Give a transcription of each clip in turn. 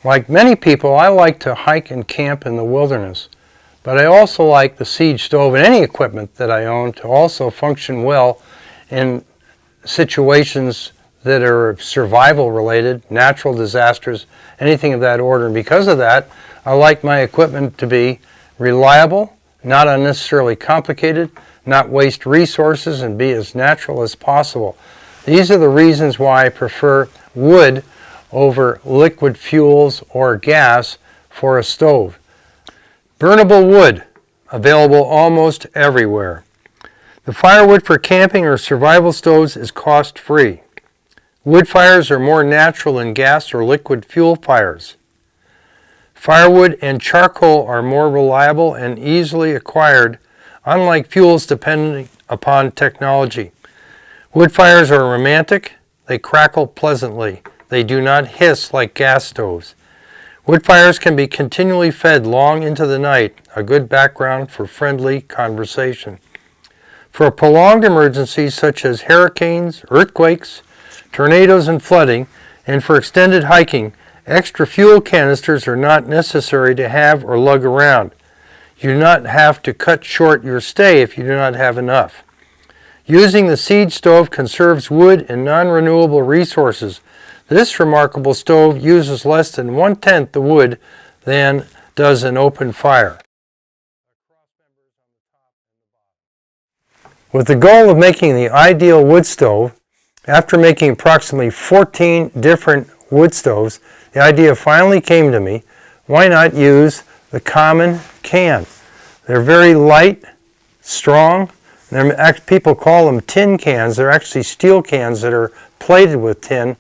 Like many people, I like to hike and camp in the wilderness, but I also like the Siege stove and any equipment that I own to also function well in situations that are survival related, natural disasters, anything of that order. And because of that, I like my equipment to be reliable, not unnecessarily complicated, not waste resources, and be as natural as possible. These are the reasons why I prefer wood over liquid fuels or gas for a stove. Burnable wood, available almost everywhere. The firewood for camping or survival stoves is cost-free. Wood fires are more natural than gas or liquid fuel fires. Firewood and charcoal are more reliable and easily acquired, unlike fuels depending upon technology. Wood fires are romantic. They crackle pleasantly. They do not hiss like gas stoves. Wood fires can be continually fed long into the night, a good background for friendly conversation. For prolonged emergencies such as hurricanes, earthquakes, tornadoes, and flooding, and for extended hiking, extra fuel canisters are not necessary to have or lug around. You do not have to cut short your stay if you do not have enough. Using the Siege stove conserves wood and non-renewable resources. This remarkable stove uses less than 1/10 the wood than does an open fire. With the goal of making the ideal wood stove, after making approximately 14 different wood stoves, the idea finally came to me, why not use the common can? They're very light, strong. People call them tin cans. They're actually steel cans that are plated with tin,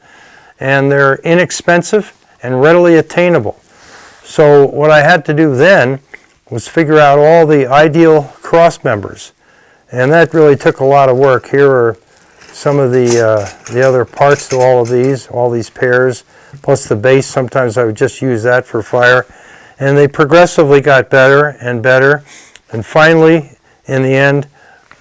and they're inexpensive and readily attainable. So what I had to do then was figure out all the ideal cross members, and that really took a lot of work. Here are some of the other parts to all these pairs, plus the base. Sometimes I would just use that for fire, and they progressively got better and better, and finally, in the end,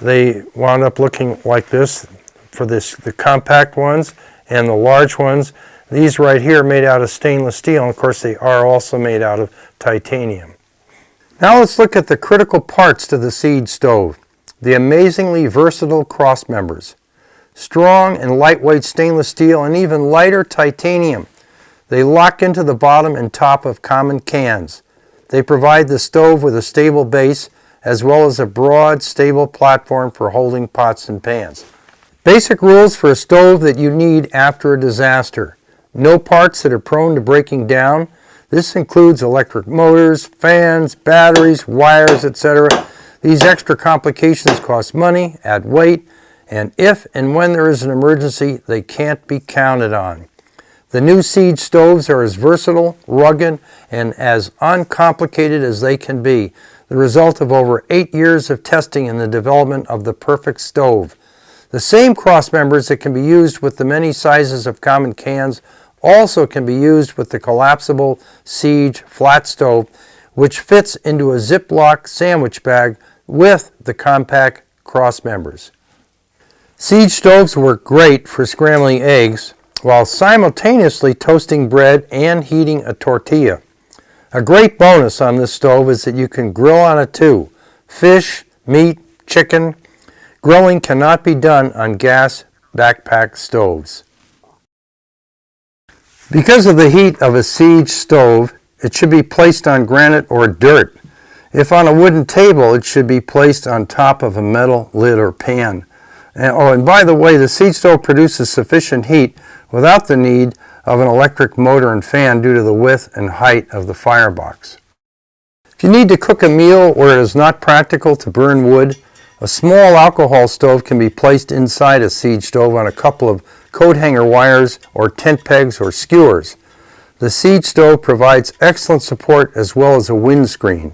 they wound up looking like this for the compact ones and the large ones. These right here are made out of stainless steel, and of course they are also made out of titanium. Now let's look at the critical parts to the Siege stove. The amazingly versatile cross members. Strong and lightweight stainless steel and even lighter titanium. They lock into the bottom and top of common cans. They provide the stove with a stable base as well as a broad, stable platform for holding pots and pans. Basic rules for a stove that you need after a disaster. No parts that are prone to breaking down. This includes electric motors, fans, batteries, wires, etc. These extra complications cost money, add weight, and if and when there is an emergency, they can't be counted on. The new Siege stoves are as versatile, rugged, and as uncomplicated as they can be, the result of over 8 years of testing in the development of the perfect stove. The same cross members that can be used with the many sizes of common cans also can be used with the collapsible Siege flat stove, which fits into a Ziploc sandwich bag with the compact cross members. Siege stoves work great for scrambling eggs while simultaneously toasting bread and heating a tortilla. A great bonus on this stove is that you can grill on it too. Fish, meat, chicken. Grilling cannot be done on gas backpack stoves. Because of the heat of a Siege stove, it should be placed on granite or dirt. If on a wooden table, it should be placed on top of a metal lid or pan. And by the way, the Siege stove produces sufficient heat without the need of an electric motor and fan due to the width and height of the firebox. If you need to cook a meal where it is not practical to burn wood, a small alcohol stove can be placed inside a Siege stove on a couple of coat hanger wires or tent pegs or skewers. The Siege stove provides excellent support as well as a windscreen.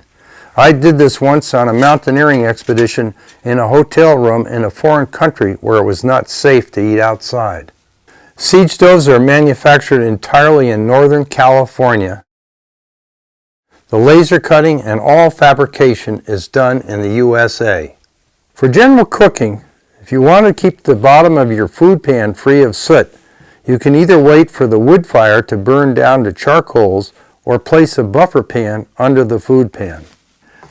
I did this once on a mountaineering expedition in a hotel room in a foreign country where it was not safe to eat outside. Siege stoves are manufactured entirely in Northern California. The laser cutting and all fabrication is done in the USA. For general cooking, if you want to keep the bottom of your food pan free of soot, You can either wait for the wood fire to burn down to charcoals or place a buffer pan under the food pan.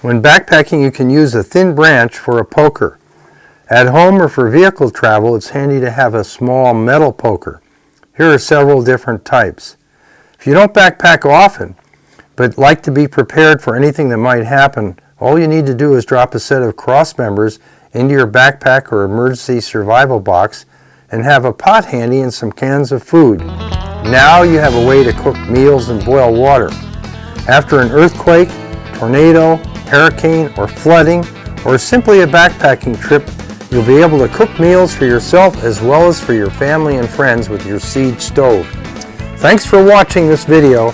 When backpacking, you can use a thin branch for a poker. At home or for vehicle travel, it's handy to have a small metal poker. Here are several different types. If you don't backpack often, but like to be prepared for anything that might happen, all you need to do is drop a set of cross members into your backpack or emergency survival box and have a pot handy and some cans of food. Now you have a way to cook meals and boil water. After an earthquake, tornado, hurricane, or flooding, or simply a backpacking trip, you'll be able to cook meals for yourself as well as for your family and friends with your Siege stove. Thanks for watching this video.